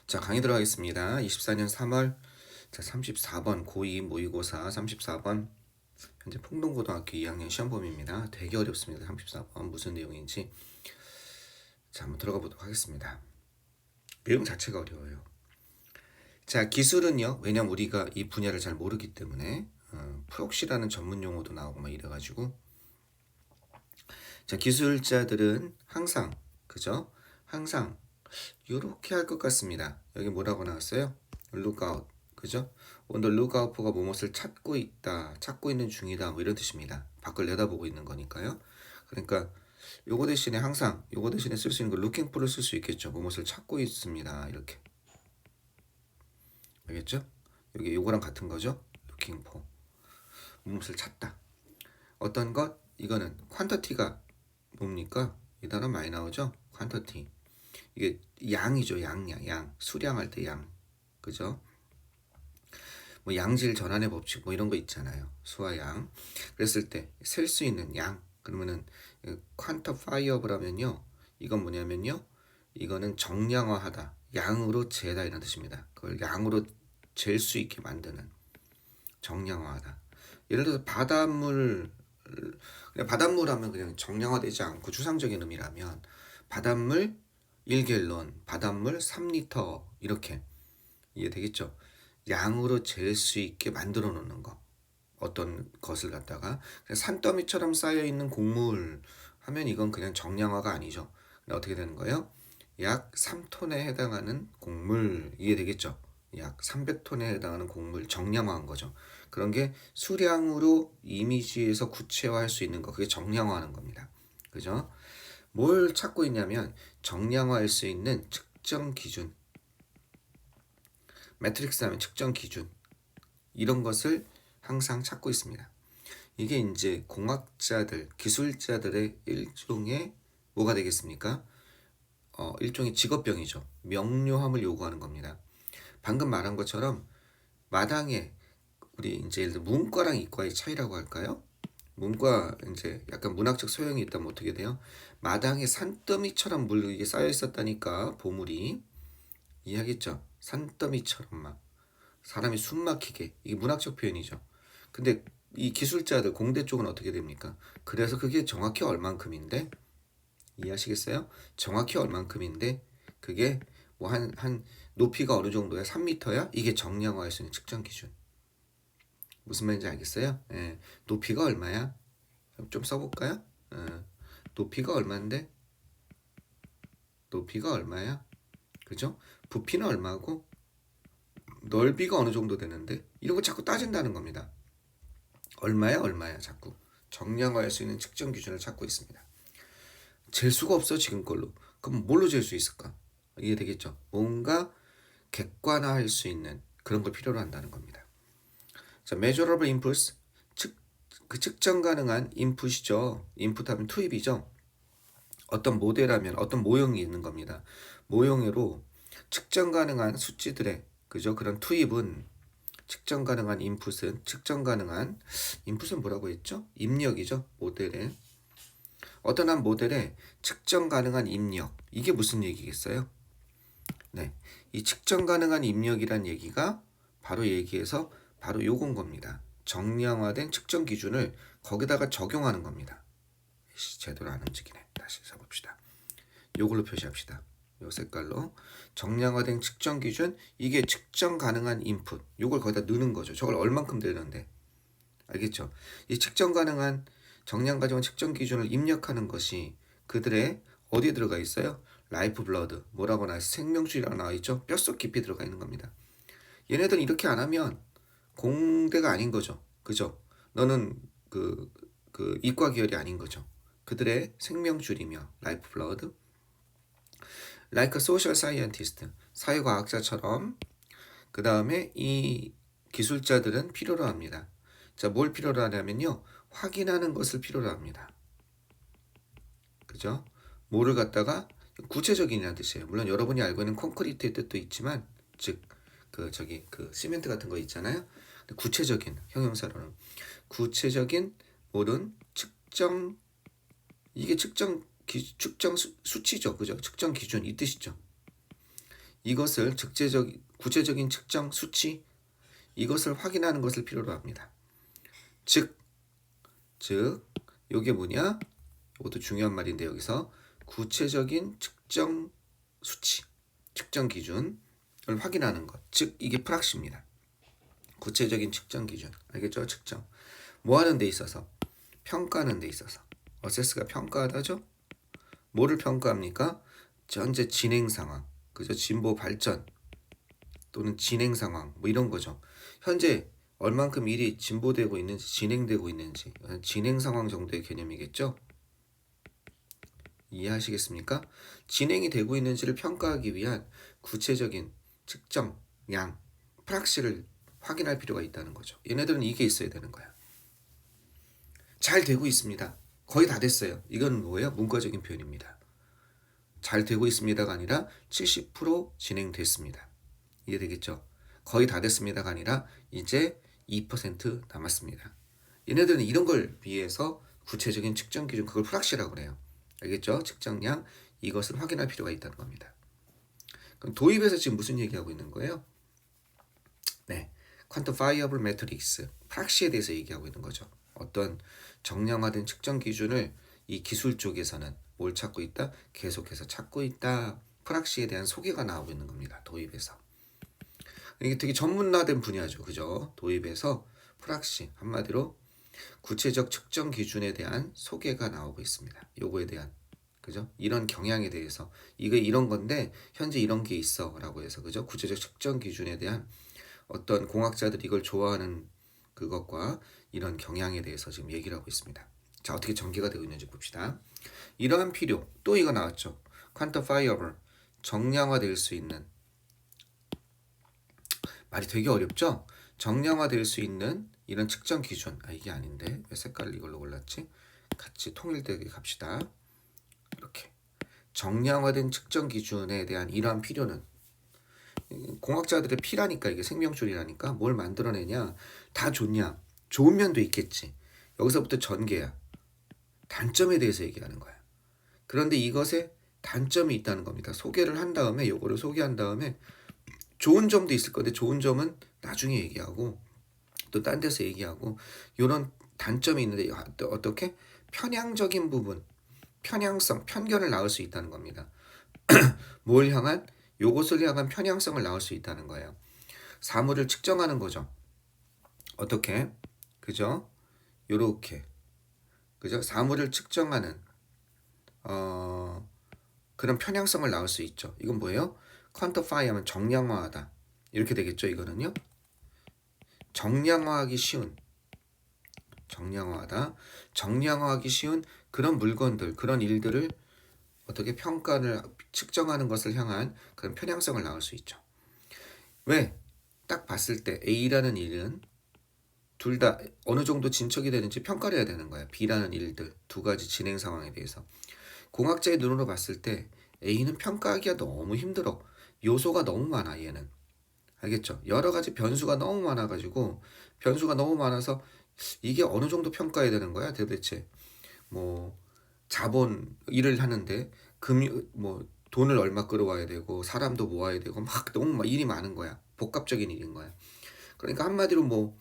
자, 강의 들어가겠습니다. 24년 3월 34번 고2 모의고사 34번 현재 풍동고등학교 2학년 시험범위입니다. 되게 어렵습니다. 34번 무슨 내용인지 자, 한번 들어가 보도록 하겠습니다. 내용 자체가 어려워요. 자, 기술은요. 왜냐면 우리가 이 분야를 잘 모르기 때문에 프록시라는 전문 용어도 나오고 막 이래가지고 자, 기술자들은 항상 그죠? 항상 이렇게 할 것 같습니다. 여기 뭐라고 나왔어요? lookout, 그죠? on the lookout for가 무엇을 찾고 있다, 찾고 있는 중이다, 뭐 이런 뜻입니다. 밖을 내다보고 있는 거니까요. 그러니까 요거 대신에 항상 요거 대신에 쓸 수 있는 거 looking for를 쓸 수 있겠죠. 무엇을 찾고 있습니다. 이렇게 알겠죠? 여기 요거랑 같은 거죠. looking for 무엇을 찾다. 어떤 것? 이거는 quantity가 뭡니까? 이 단어 많이 나오죠. quantity. 이게 양이죠. 양. 수량할 때 양. 그죠? 뭐 양질 전환의 법칙 뭐 이런 거 있잖아요. 수와 양. 그랬을 때 셀 수 있는 양. 그러면은 quantifiable하면요. 이건 뭐냐면요. 이거는 정량화하다. 양으로 재다 이런 뜻입니다. 그걸 양으로 잴 수 있게 만드는 정량화하다. 예를 들어서 바닷물 그냥 바닷물 하면 그냥 정량화되지 않고 추상적인 의미라면 바닷물 1갤런, 바닷물 3리터 이렇게 이해되겠죠? 양으로 잴 수 있게 만들어 놓는 거. 어떤 것을 갖다가 산더미처럼 쌓여 있는 곡물 하면 이건 그냥 정량화가 아니죠. 어떻게 되는 거예요? 약 3톤에 해당하는 곡물 이해되겠죠? 약 300톤에 해당하는 곡물 정량화한 거죠. 그런 게 수량으로 이미지에서 구체화할 수 있는 거 그게 정량화하는 겁니다. 그죠? 뭘 찾고 있냐면 정량화할 수 있는 측정 기준 매트릭스 하면 측정 기준 이런 것을 항상 찾고 있습니다. 이게 이제 공학자들, 기술자들의 일종의 뭐가 되겠습니까? 일종의 직업병이죠. 명료함을 요구하는 겁니다. 방금 말한 것처럼 마당에 우리 이제 예를 들어 문과랑 이과의 차이라고 할까요? 문과 이제 약간 문학적 소양이 있다면 어떻게 돼요? 마당에 산더미처럼 물 이게 쌓여 있었다니까 보물이 이해하겠죠? 산더미처럼 막 사람이 숨 막히게 이게 문학적 표현이죠. 근데 이 기술자들 공대 쪽은 어떻게 됩니까? 그래서 그게 정확히 얼만큼인데 이해하시겠어요? 정확히 얼만큼인데 그게 뭐 한 높이가 어느 정도야? 3m야? 이게 정량화할 수 있는 측정 기준. 무슨 말인지 알겠어요? 예, 높이가 얼마야? 좀 써볼까요? 높이가 얼마인데? 높이가 얼마야? 그죠? 부피는 얼마고? 넓이가 어느 정도 되는데? 이런 거 자꾸 따진다는 겁니다. 얼마야 자꾸. 정량화할 수 있는 측정 기준을 찾고 있습니다. 잴 수가 없어 지금 걸로. 그럼 뭘로 잴 수 있을까? 이해되겠죠? 뭔가 객관화할 수 있는 그런 걸 필요로 한다는 겁니다. 자, measurable inputs 그 측정 가능한 인풋이죠. 인풋하면 투입이죠. 어떤 모델하면 어떤 모형이 있는 겁니다. 모형으로 측정 가능한 수치들의 그죠? 그런 투입은 측정 가능한 인풋은 측정 가능한 인풋은 뭐라고 했죠? 입력이죠. 모델에 어떤 한 모델에 측정 가능한 입력 이게 무슨 얘기겠어요? 네, 이 측정 가능한 입력이란 얘기가 바로 얘기해서 바로 요건 겁니다. 정량화된 측정 기준을 거기다가 적용하는 겁니다. 제대로 안 움직이네. 다시 써봅시다. 요걸로 표시합시다. 요 색깔로 정량화된 측정 기준 이게 측정 가능한 인풋 요걸 거기다 넣는 거죠. 저걸 얼만큼 되는데 알겠죠? 이 측정 가능한 정량 가정한 측정 기준을 입력하는 것이 그들의 어디에 들어가 있어요? 라이프 블러드 뭐라고 나와 있어? 생명줄이라고 나와 있죠? 뼛속 깊이 들어가 있는 겁니다. 얘네들은 이렇게 안 하면 공대가 아닌 거죠. 그죠? 너는 그 이과 계열이 아닌 거죠. 그들의 생명줄이며 라이프 블러드 like a social scientist 사회과학자처럼 그 다음에 이 기술자들은 필요로 합니다. 자, 뭘 필요로 하냐면요. 확인하는 것을 필요로 합니다. 그죠? 뭐를 갖다가 구체적인이라는 뜻이에요. 물론 여러분이 알고 있는 콘크리트의 뜻도 있지만 즉 그 시멘트 같은 거 있잖아요. 구체적인 형용사로는 구체적인 뭐든 측정 이게 측정 수치죠. 그죠? 측정 기준 이 뜻이죠. 이것을 구체적인 측정 수치 이것을 확인하는 것을 필요로 합니다. 즉 이게 뭐냐? 이것도 중요한 말인데 여기서 구체적인 측정 수치, 측정 기준을 확인하는 것. 즉 이게 프락시입니다. 구체적인 측정 기준. 알겠죠? 측정. 뭐 하는 데 있어서? 평가하는 데 있어서. 어세스가 평가하다죠? 뭐를 평가합니까? 현재 진행 상황. 그죠? 진보 발전 또는 진행 상황 뭐 이런 거죠. 현재 얼만큼 일이 진보되고 있는지 진행되고 있는지 진행 상황 정도의 개념이겠죠. 이해하시겠습니까? 진행이 되고 있는지를 평가하기 위한 구체적인 측정, 양, 프락시를 확인할 필요가 있다는 거죠. 얘네들은 이게 있어야 되는 거야. 잘 되고 있습니다. 거의 다 됐어요. 이건 뭐예요? 문과적인 표현입니다. 잘 되고 있습니다가 아니라 70% 진행됐습니다. 이해되겠죠? 거의 다 됐습니다가 아니라 이제 2% 남았습니다. 얘네들은 이런 걸 위해서 구체적인 측정 기준, 그걸 프락시라고 그래요. 알겠죠? 측정량, 이것을 확인할 필요가 있다는 겁니다. 그럼 도입에서 지금 무슨 얘기하고 있는 거예요? 네, quantifiable metrics, 프락시에 대해서 얘기하고 있는 거죠. 어떤 정량화된 측정 기준을 이 기술 쪽에서는 뭘 찾고 있다? 계속해서 찾고 있다. 프락시에 대한 소개가 나오고 있는 겁니다. 도입에서. 이게 되게 전문화된 분야죠. 그죠? 도입에서 프락시, 한마디로 구체적 측정 기준에 대한 소개가 나오고 있습니다. 요거에 대한, 그죠? 이런 경향에 대해서 이게 이런 건데 현재 이런 게 있어라고 해서, 그죠? 구체적 측정 기준에 대한 어떤 공학자들이 이걸 좋아하는 그것과 이런 경향에 대해서 지금 얘기를 하고 있습니다. 자, 어떻게 전개가 되고 있는지 봅시다. 이러한 필요, 또 이거 나왔죠. quantifiable, 정량화될 수 있는, 말이 되게 어렵죠? 정량화될 수 있는 이런 측정 기준. 이게 아닌데 왜 색깔을 이걸로 골랐지? 같이 통일되게 갑시다. 이렇게 정량화된 측정 기준에 대한 이러한 필요는 공학자들의 피라니까, 이게 생명줄이라니까. 뭘 만들어내냐? 다 좋냐? 좋은 면도 있겠지. 여기서부터 전개야. 단점에 대해서 얘기하는 거야. 그런데 이것에 단점이 있다는 겁니다. 소개를 한 다음에, 요거를 소개한 다음에 좋은 점도 있을 건데 좋은 점은 나중에 얘기하고 또 딴 데서 얘기하고, 이런 단점이 있는데 어떻게? 편향적인 부분, 편향성, 편견을 낳을 수 있다는 겁니다. 뭘 향한? 요것을 향한 편향성을 낳을 수 있다는 거예요. 사물을 측정하는 거죠. 어떻게? 그죠? 요렇게. 그죠? 사물을 측정하는 그런 편향성을 낳을 수 있죠. 이건 뭐예요? quantify 하면 정량화하다. 이렇게 되겠죠, 이거는요. 정량화하기 쉬운, 정량화하다. 정량화하기 쉬운 그런 물건들, 그런 일들을 어떻게 평가를, 측정하는 것을 향한 그런 편향성을 낳을 수 있죠. 왜? 딱 봤을 때 A라는 일은 둘 다 어느 정도 진척이 되는지 평가를 해야 되는 거야. B라는 일들, 두 가지 진행 상황에 대해서. 공학자의 눈으로 봤을 때 A는 평가하기가 너무 힘들어. 요소가 너무 많아, 얘는. 알겠죠? 여러 가지 변수가 너무 많아가지고, 변수가 너무 많아서 이게 어느 정도 평가해야 되는 거야, 도대체. 뭐 자본 일을 하는데 뭐 돈을 얼마 끌어와야 되고 사람도 모아야 되고 막 너무 막 일이 많은 거야. 복합적인 일인 거야. 그러니까 한마디로 뭐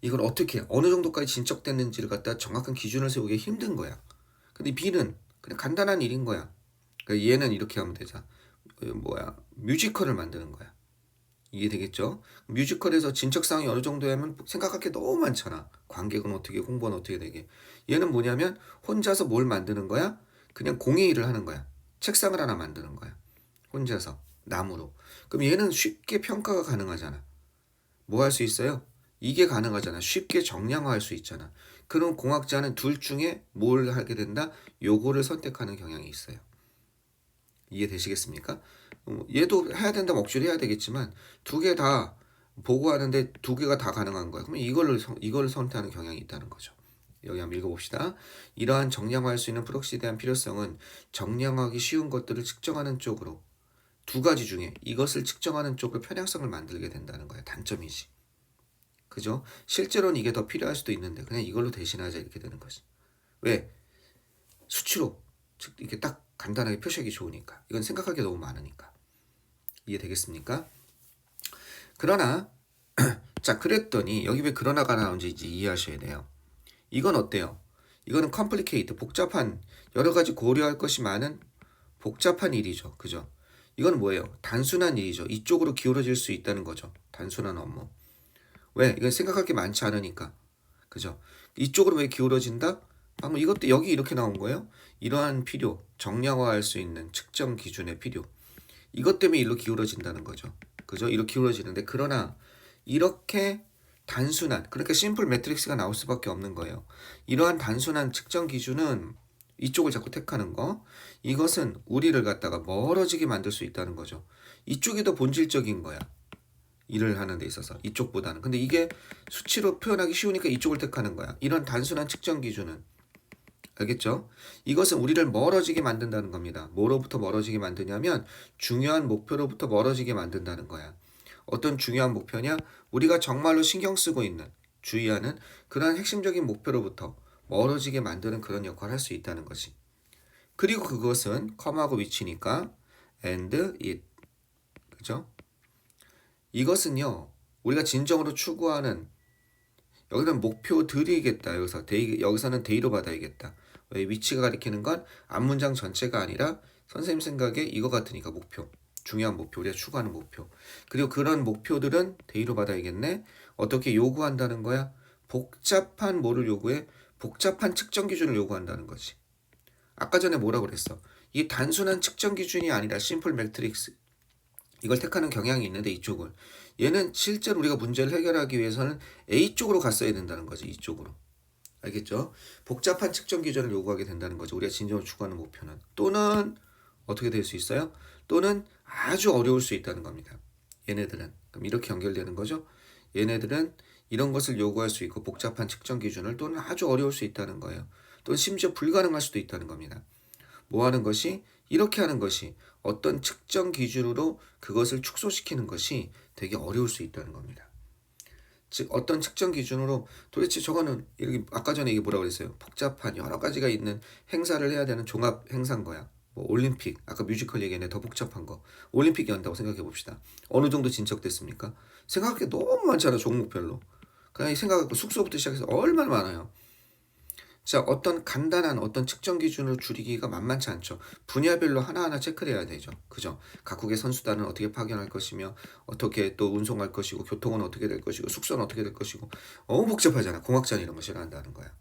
이걸 어떻게 어느 정도까지 진척됐는지를 갖다 정확한 기준을 세우기 힘든 거야. 근데 B는 그냥 간단한 일인 거야. 그러니까 얘는 이렇게 하면 되자. 뮤지컬을 만드는 거야. 이해되겠죠? 뮤지컬에서 진척사항이 어느 정도냐면 생각할 게 너무 많잖아. 관객은 어떻게, 홍보는 어떻게 되게. 얘는 뭐냐면 혼자서 뭘 만드는 거야? 그냥 공예 일을 하는 거야. 책상을 하나 만드는 거야. 혼자서 나무로. 그럼 얘는 쉽게 평가가 가능하잖아. 뭐 할 수 있어요? 이게 가능하잖아. 쉽게 정량화할 수 있잖아. 그럼 공학자는 둘 중에 뭘 하게 된다? 요거를 선택하는 경향이 있어요. 이해되시겠습니까? 얘도 해야 된다면 억지로 해야 되겠지만 두 개 다 보고하는데 두 개가 다 가능한 거야. 그러면 이걸 선택하는 경향이 있다는 거죠. 여기 한번 읽어봅시다. 이러한 정량화할 수 있는 프록시에 대한 필요성은 정량화하기 쉬운 것들을 측정하는 쪽으로, 두 가지 중에 이것을 측정하는 쪽으로 편향성을 만들게 된다는 거야. 단점이지. 그죠? 실제로는 이게 더 필요할 수도 있는데 그냥 이걸로 대신하자, 이렇게 되는 거지. 왜? 수치로 이렇게 딱 간단하게 표시하기 좋으니까. 이건 생각할 게 너무 많으니까. 이해되겠습니까? 그러나 자, 그랬더니 여기 왜 그러나가 나온지 이제 이해하셔야 돼요. 이건 어때요? 이거는 complicated, 복잡한, 여러 가지 고려할 것이 많은 복잡한 일이죠. 그죠? 이건 뭐예요? 단순한 일이죠. 이쪽으로 기울어질 수 있다는 거죠. 단순한 업무. 왜? 이건 생각할 게 많지 않으니까. 그죠? 이쪽으로 왜 기울어진다? 방금 이것도 여기 이렇게 나온 거예요. 이러한 필요, 정량화할 수 있는 측정 기준의 필요. 이것 때문에 일로 기울어진다는 거죠. 그죠? 이로 기울어지는데, 그러나 이렇게 단순한, 그러니까 심플 매트릭스가 나올 수밖에 없는 거예요. 이러한 단순한 측정 기준은 이쪽을 자꾸 택하는 거, 이것은 우리를 갖다가 멀어지게 만들 수 있다는 거죠. 이쪽이 더 본질적인 거야. 일을 하는 데 있어서 이쪽보다는. 근데 이게 수치로 표현하기 쉬우니까 이쪽을 택하는 거야. 이런 단순한 측정 기준은. 알겠죠? 이것은 우리를 멀어지게 만든다는 겁니다. 뭐로부터 멀어지게 만드냐면 중요한 목표로부터 멀어지게 만든다는 거야. 어떤 중요한 목표냐? 우리가 정말로 신경 쓰고 있는, 주의하는 그런 핵심적인 목표로부터 멀어지게 만드는 그런 역할을 할 수 있다는 거지. 그리고 그것은 컴하고 위치니까 and it. 그죠? 이것은요, 우리가 진정으로 추구하는, 여기는 목표들이겠다. 여기서는 데이로 받아야겠다. 왜? 위치가 가리키는 건 앞문장 전체가 아니라 선생님 생각에 이거 같으니까 목표. 중요한 목표, 우리가 추구하는 목표. 그리고 그런 목표들은 데이로 받아야겠네. 어떻게 요구한다는 거야? 복잡한 뭐를 요구해? 복잡한 측정 기준을 요구한다는 거지. 아까 전에 뭐라고 그랬어? 이게 단순한 측정 기준이 아니라 심플 매트릭스. 이걸 택하는 경향이 있는데 이쪽을. 얘는 실제로 우리가 문제를 해결하기 위해서는 A쪽으로 갔어야 된다는 거지. 이쪽으로. 알겠죠? 복잡한 측정 기준을 요구하게 된다는 거죠. 우리가 진정으로 추구하는 목표는. 또는 어떻게 될 수 있어요? 또는 아주 어려울 수 있다는 겁니다. 얘네들은. 그럼 이렇게 연결되는 거죠. 얘네들은 이런 것을 요구할 수 있고 복잡한 측정 기준을, 또는 아주 어려울 수 있다는 거예요. 또는 심지어 불가능할 수도 있다는 겁니다. 뭐 하는 것이? 이렇게 하는 것이, 어떤 측정 기준으로 그것을 축소시키는 것이 되게 어려울 수 있다는 겁니다. 즉 어떤 측정 기준으로 도대체 저거는, 이렇게 아까 전에 이게 뭐라고 그랬어요? 복잡한 여러 가지가 있는 행사를 해야 되는 종합 행사인 거야. 뭐 올림픽, 아까 뮤지컬 얘기했는데 더 복잡한 거. 올림픽이 한다고 생각해 봅시다. 어느 정도 진척됐습니까? 생각할 게 너무 많잖아, 종목별로. 그냥 생각하고 숙소부터 시작해서 얼마나 많아요. 자, 어떤 간단한 어떤 측정 기준으로 줄이기가 만만치 않죠. 분야별로 하나하나 체크를 해야 되죠. 그죠? 각국의 선수단은 어떻게 파견할 것이며, 어떻게 또 운송할 것이고, 교통은 어떻게 될 것이고, 숙소는 어떻게 될 것이고, 너무 복잡하잖아. 공학전 이런 거 싫어한다는 거야.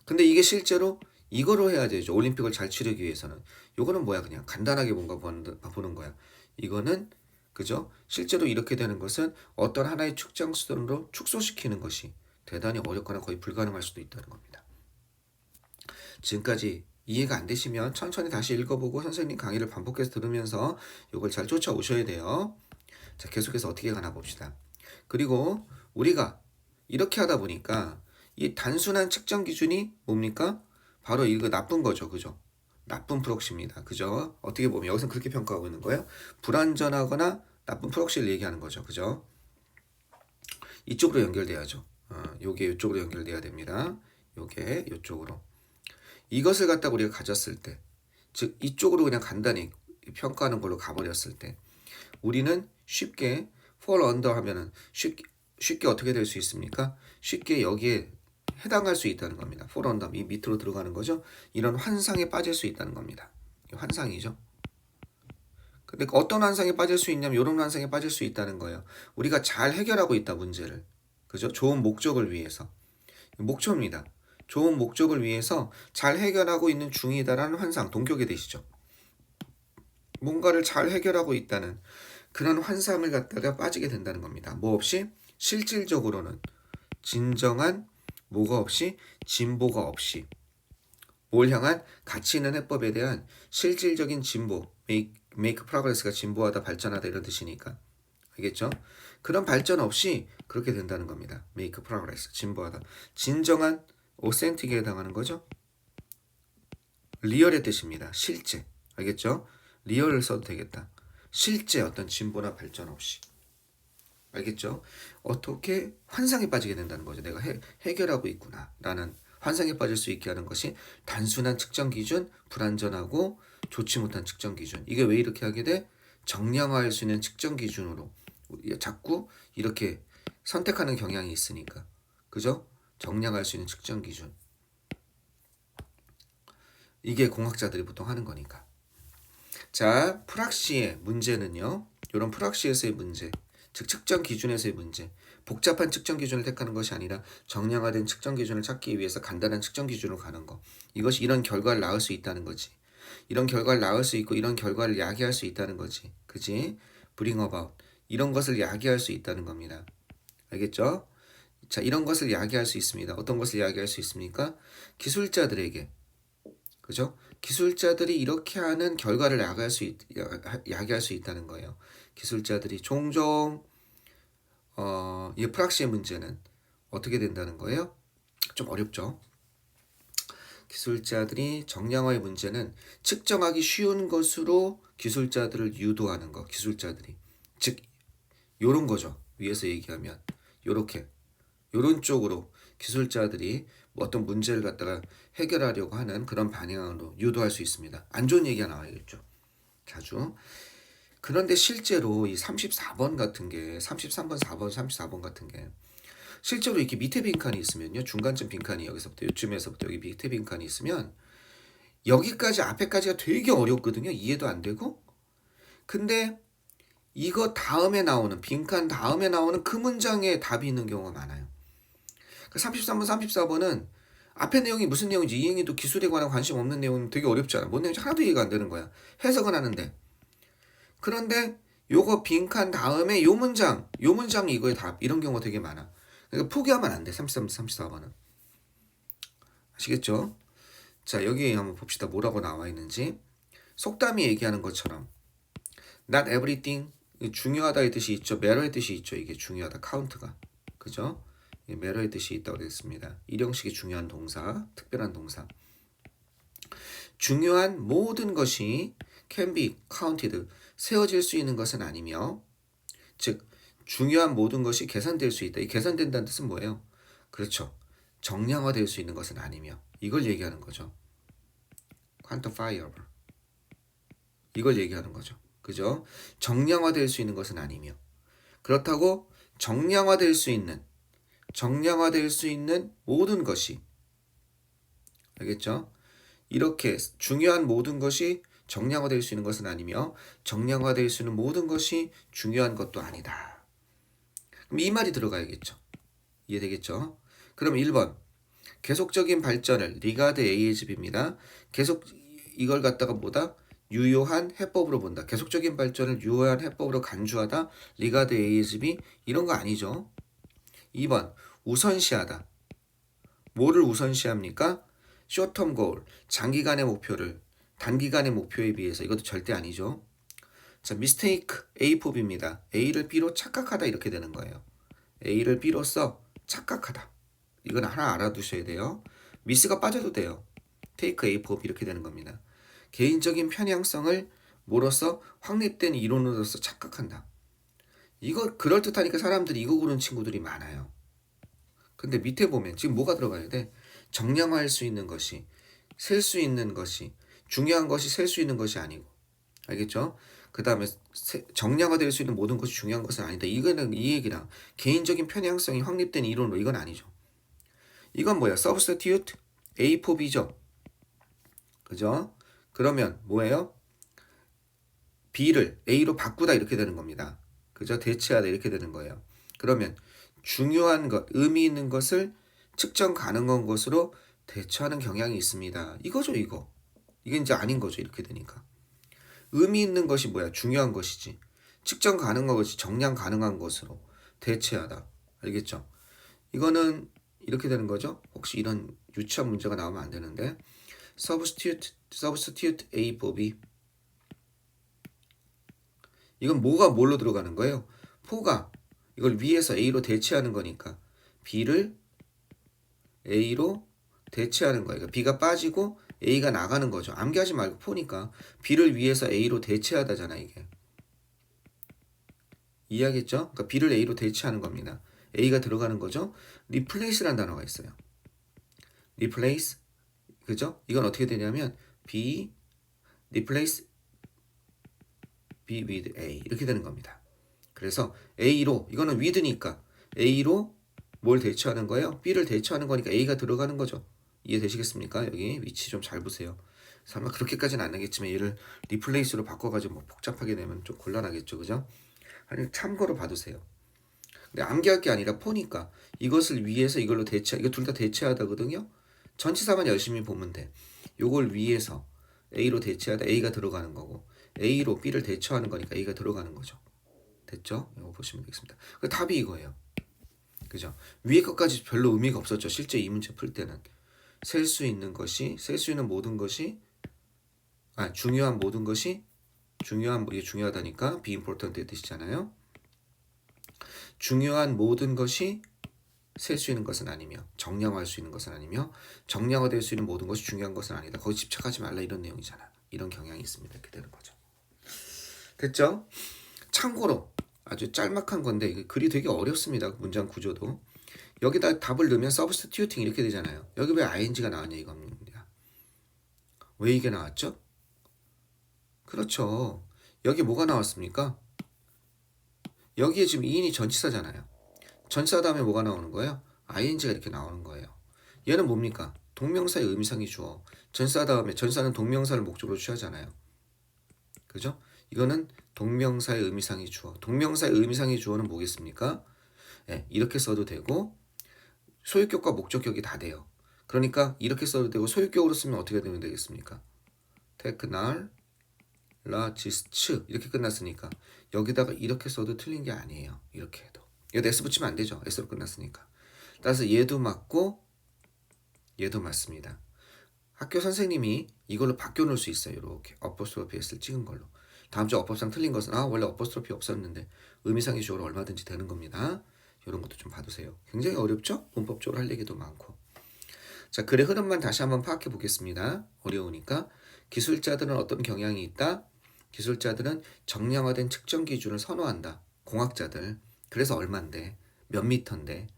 근데 이게 실제로 이거로 해야 되죠. 올림픽을 잘 치르기 위해서는. 요거는 뭐야? 그냥 간단하게 뭔가 보는 거야. 이거는, 그죠? 실제로 이렇게 되는 것은 어떤 하나의 측정 수단으로 축소시키는 것이 대단히 어렵거나 거의 불가능할 수도 있다는 겁니다. 지금까지 이해가 안 되시면 천천히 다시 읽어보고 선생님 강의를 반복해서 들으면서 이걸 잘 쫓아오셔야 돼요. 자, 계속해서 어떻게 가나 봅시다. 그리고 우리가 이렇게 하다 보니까 이 단순한 측정 기준이 뭡니까? 바로 이거 나쁜 거죠. 그죠? 나쁜 프록시입니다. 그죠? 어떻게 보면 여기서 그렇게 평가하고 있는 거예요. 불완전하거나 나쁜 프록시를 얘기하는 거죠. 그죠? 이쪽으로 연결돼야죠. 요게 이쪽으로 연결돼야 됩니다. 요게 이쪽으로. 이것을 갖다가 우리가 가졌을 때, 즉 이쪽으로 그냥 간단히 평가하는 걸로 가버렸을 때, 우리는 쉽게 fall under 하면은 쉽게 어떻게 될 수 있습니까? 쉽게 여기에 해당할 수 있다는 겁니다. fall under, 이 밑으로 들어가는 거죠. 이런 환상에 빠질 수 있다는 겁니다. 환상이죠. 근데 어떤 환상에 빠질 수 있냐면 이런 환상에 빠질 수 있다는 거예요. 우리가 잘 해결하고 있다, 문제를. 그죠? 좋은 목적을 위해서. 목표입니다. 좋은 목적을 위해서 잘 해결하고 있는 중이다라는 환상, 동격이 되시죠. 뭔가를 잘 해결하고 있다는 그런 환상을 갖다가 빠지게 된다는 겁니다. 뭐 없이? 실질적으로는 진정한 뭐가 없이? 진보가 없이. 뭘 향한? 가치 있는 해법에 대한 실질적인 진보, make progress가 진보하다, 발전하다 이런 뜻이니까. 알겠죠? 그런 발전 없이 그렇게 된다는 겁니다. make progress, 진보하다. 진정한 오센틱에 해당하는 거죠. 리얼의 뜻입니다. 실제. 알겠죠? 리얼을 써도 되겠다. 실제 어떤 진보나 발전 없이. 알겠죠? 어떻게 환상에 빠지게 된다는 거죠. 내가 해결하고 있구나 라는 환상에 빠질 수 있게 하는 것이 단순한 측정 기준, 불완전하고 좋지 못한 측정 기준. 이게 왜 이렇게 하게 돼? 정량화할 수 있는 측정 기준으로 자꾸 이렇게 선택하는 경향이 있으니까. 그죠? 정량할 수 있는 측정 기준. 이게 공학자들이 보통 하는 거니까. 자, 프락시의 문제는요. 이런 프락시에서의 문제, 즉 측정 기준에서의 문제. 복잡한 측정 기준을 택하는 것이 아니라 정량화된 측정 기준을 찾기 위해서 간단한 측정 기준으로 가는 거. 이것이 이런 결과를 낳을 수 있다는 거지. 이런 결과를 낳을 수 있고 이런 결과를 야기할 수 있다는 거지. 그지? bring about. 이런 것을 야기할 수 있다는 겁니다. 알겠죠? 자, 이런 것을 야기할 수 있습니다. 어떤 것을 야기할 수 있습니까? 기술자들에게. 그죠? 기술자들이 이렇게 하는 결과를 야기할 수 있다는 거예요. 기술자들이 종종 이 프락시의 문제는 어떻게 된다는 거예요? 좀 어렵죠. 기술자들이 정량화의 문제는 측정하기 쉬운 것으로 기술자들을 유도하는 거. 기술자들이. 즉 요런 거죠. 위에서 얘기하면 요렇게 요런 쪽으로 기술자들이 어떤 문제를 갖다가 해결하려고 하는 그런 방향으로 유도할 수 있습니다. 안 좋은 얘기가 나와야겠죠. 자주. 그런데 실제로 이 34번 같은 게 33번, 4번, 34번 같은 게 실제로 이렇게 밑에 빈칸이 있으면요. 중간쯤 빈칸이 여기서부터 요쯤에서부터 여기 밑에 빈칸이 있으면 여기까지 앞에까지가 되게 어렵거든요. 이해도 안 되고. 근데 이거 다음에 나오는 빈칸 다음에 나오는 그 문장에 답이 있는 경우가 많아요. 33번, 34번은 앞에 내용이 무슨 내용인지 이행이도 기술에 관한 관심 없는 내용은 되게 어렵잖아. 뭔 내용인지 하나도 이해가 안 되는 거야. 해석은 하는데. 그런데 요거 빈칸 다음에 요 문장이 이거의 답. 이런 경우가 되게 많아. 그러니까 포기하면 안 돼. 33, 34번은. 아시겠죠? 자, 여기 한번 봅시다. 뭐라고 나와 있는지. 속담이 얘기하는 것처럼 not everything 중요하다의 뜻이 있죠. matter의 뜻이 있죠. 이게 중요하다. 카운트가. 그죠? matter의 뜻이 있다고 되겠습니다. 일형식의 중요한 동사, 특별한 동사. 중요한 모든 것이 can be counted, 세워질 수 있는 것은 아니며, 즉 중요한 모든 것이 계산될 수 있다. 이 계산된다는 뜻은 뭐예요? 그렇죠. 정량화될 수 있는 것은 아니며, 이걸 얘기하는 거죠. quantifiable. 이걸 얘기하는 거죠. 그죠? 정량화될 수 있는 것은 아니며, 그렇다고 정량화될 수 있는 모든 것이, 알겠죠? 이렇게 중요한 모든 것이 정량화될 수 있는 것은 아니며 정량화될 수 있는 모든 것이 중요한 것도 아니다. 그럼 이 말이 들어가야겠죠. 이해되겠죠? 그럼 1번 계속적인 발전을 리가드 AHB입니다. 계속 이걸 갖다가 뭐다? 유효한 해법으로 본다. 계속적인 발전을 유효한 해법으로 간주하다. 리가드 AHB 이런 거 아니죠. 2번 우선시하다. 뭐를 우선시합니까? short-term goal, 장기간의 목표를 단기간의 목표에 비해서. 이것도 절대 아니죠. 자, mistake A법입니다. A를 B로 착각하다 이렇게 되는 거예요. A를 B로써 착각하다. 이건 하나 알아두셔야 돼요. 미스가 빠져도 돼요. take A법 이렇게 되는 겁니다. 개인적인 편향성을 뭐로써 확립된 이론으로서 착각한다. 이거 그럴듯하니까 사람들이 이거 고르는 친구들이 많아요. 근데 밑에 보면 지금 뭐가 들어가야 돼? 정량화할 수 있는 것이, 셀 수 있는 것이, 중요한 것이 셀 수 있는 것이 아니고. 알겠죠? 그 다음에 정량화될 수 있는 모든 것이 중요한 것은 아니다. 이거는 이 얘기랑 개인적인 편향성이 확립된 이론으로 이건 아니죠. 이건 뭐야? substitute A for B죠. 그죠? 그러면 뭐예요? B를 A로 바꾸다 이렇게 되는 겁니다. 그죠? 대체하다 이렇게 되는 거예요. 그러면 중요한 것, 의미 있는 것을 측정 가능한 것으로 대처하는 경향이 있습니다. 이거죠, 이거. 이게 이제 아닌 거죠, 이렇게 되니까. 의미 있는 것이 뭐야? 중요한 것이지. 측정 가능한 것이 정량 가능한 것으로 대체하다. 알겠죠? 이거는 이렇게 되는 거죠. 혹시 이런 유치한 문제가 나오면 안 되는데 substitute A for B. 이건 뭐가 뭘로 들어가는 거예요? 포가 이걸 위에서 A로 대체하는 거니까 B를 A로 대체하는 거예요. 그러니까 B가 빠지고 A가 나가는 거죠. 암기하지 말고 포니까 B를 위해서 A로 대체하다잖아 이게. 이해하겠죠? 그러니까 B를 A로 대체하는 겁니다. A가 들어가는 거죠. replace라는 단어가 있어요. replace, 그죠? 이건 어떻게 되냐면 B replace be with A 이렇게 되는 겁니다. 그래서 A로 이거는 with니까 A로 뭘 대처하는 거예요? B를 대처하는 거니까 A가 들어가는 거죠. 이해되시겠습니까? 여기 위치 좀 잘 보세요. 설마 그렇게까지는 안 나겠지만 얘를 리플레이스로 바꿔가지고 뭐 복잡하게 내면 좀 곤란하겠죠, 그죠? 아니 참고로 봐두세요. 근데 암기할 게 아니라 포니까 이것을 위해서 이걸로 대체, 이거 둘 다 대체하다거든요. 전치사만 열심히 보면 돼. 요걸 위해서 A로 대체하다 A가 들어가는 거고 A로 B를 대처하는 거니까 A가 들어가는 거죠. 됐죠? 이거 보시면 되겠습니다. 그 답이 이거예요. 그죠? 위에 것까지 별로 의미가 없었죠. 실제 이 문제 풀 때는 셀 수 있는 것이, 셀 수 있는 모든 것이, 중요한 모든 것이, 이게 중요하다니까 be important의 뜻이잖아요. 중요한 모든 것이 셀 수 있는 것은 아니며 정량화할 수 있는 것은 아니며 정량화될 수 있는 모든 것이 중요한 것은 아니다. 거기 집착하지 말라 이런 내용이잖아. 이런 경향이 있습니다. 이렇게 되는 거죠. 됐죠? 참고로 아주 짤막한 건데 이거 글이 되게 어렵습니다. 문장 구조도. 여기다 답을 넣으면 substituting 이렇게 되잖아요. 여기 왜 ing가 나왔냐 이겁니다. 왜 이게 나왔죠? 그렇죠. 여기 뭐가 나왔습니까? 여기에 지금 이인이 전치사잖아요. 전치사 다음에 뭐가 나오는 거예요? ing가 이렇게 나오는 거예요. 얘는 뭡니까? 동명사의 의미상의 주어. 전치사 다음에 전치사는 동명사를 목적으로 취하잖아요. 그죠? 이거는 동명사의 의미상의 주어. 동명사의 의미상의 주어는 뭐겠습니까? 네, 이렇게 써도 되고 소유격과 목적격이 다 돼요. 그러니까 이렇게 써도 되고 소유격으로 쓰면 어떻게 되면 되겠습니까? 테크날 라지스츠 이렇게 끝났으니까 여기다가 이렇게 써도 틀린 게 아니에요. 이렇게 해도 이거 S 붙이면 안 되죠. S로 끝났으니까. 따라서 얘도 맞고 얘도 맞습니다. 학교 선생님이 이걸로 바뀌어놓을 수 있어요. 이렇게 어퍼스트로피 S를 찍은 걸로. 다음 주 어법상 틀린 것은 원래 어퍼스트로피 없었는데 의미상의 주어로 얼마든지 되는 겁니다. 이런 것도 좀 봐두세요. 굉장히 어렵죠? 문법적으로 할 얘기도 많고. 자, 글의 흐름만 다시 한번 파악해 보겠습니다. 어려우니까. 기술자들은 어떤 경향이 있다? 기술자들은 정량화된 측정 기준을 선호한다. 공학자들. 그래서 얼만데, 몇 미터인데,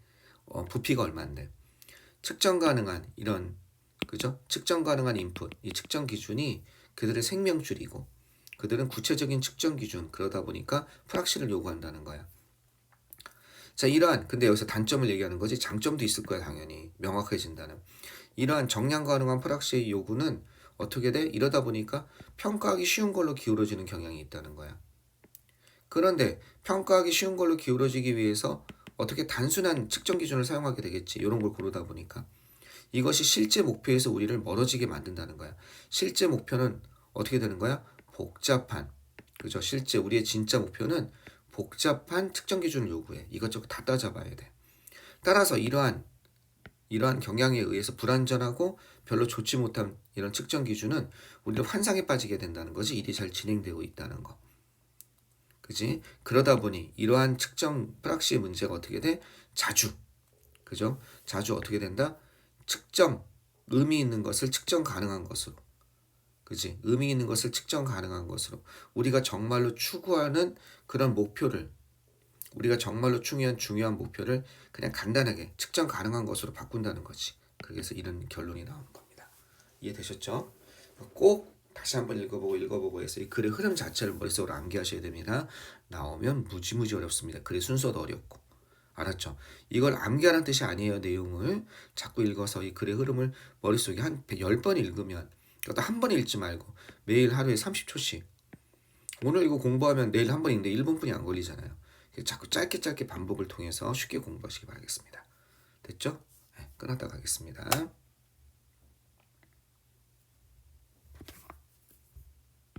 부피가 얼만데. 측정 가능한 이런 그죠? 측정 가능한 인풋, 이 측정 기준이 그들의 생명줄이고 그들은 구체적인 측정 기준 그러다 보니까 프락시를 요구한다는 거야. 자, 이러한 근데 여기서 단점을 얘기하는 거지 장점도 있을 거야 당연히 명확해진다는. 이러한 정량 가능한 프락시의 요구는 어떻게 돼? 이러다 보니까 평가하기 쉬운 걸로 기울어지는 경향이 있다는 거야. 그런데 평가하기 쉬운 걸로 기울어지기 위해서 어떻게 단순한 측정 기준을 사용하게 되겠지. 이런 걸 고르다 보니까. 이것이 실제 목표에서 우리를 멀어지게 만든다는 거야. 실제 목표는 어떻게 되는 거야? 복잡한. 그죠? 실제 우리의 진짜 목표는 복잡한 측정 기준을 요구해. 이것저것 다 따져봐야 돼. 따라서 이러한 경향에 의해서 불완전하고 별로 좋지 못한 이런 측정 기준은 우리를 환상에 빠지게 된다는 거지. 일이 잘 진행되고 있다는 거. 그지? 그러다 보니 이러한 측정 프락시의 문제가 어떻게 돼? 자주. 그죠? 자주 어떻게 된다? 측정, 의미 있는 것을 측정 가능한 것으로. 그지? 의미 있는 것을 측정 가능한 것으로. 우리가 정말로 추구하는 그런 목표를, 우리가 정말로 중요한 목표를 그냥 간단하게 측정 가능한 것으로 바꾼다는 거지. 그래서 이런 결론이 나오는 겁니다. 이해되셨죠? 꼭 다시 한번 읽어보고 해서 이 글의 흐름 자체를 머릿속으로 암기하셔야 됩니다. 나오면 무지무지 어렵습니다. 글의 순서도 어렵고. 알았죠? 이걸 암기하는 뜻이 아니에요. 내용을 자꾸 읽어서 이 글의 흐름을 머릿속에 한 10번 읽으면 그것도 한 번 읽지 말고 매일 하루에 30초씩 오늘 이거 공부하면 내일 한 번 읽는데 1분뿐이 안 걸리잖아요. 자꾸 짧게 반복을 통해서 쉽게 공부하시기 바라겠습니다. 됐죠? 네, 끝났다 가겠습니다.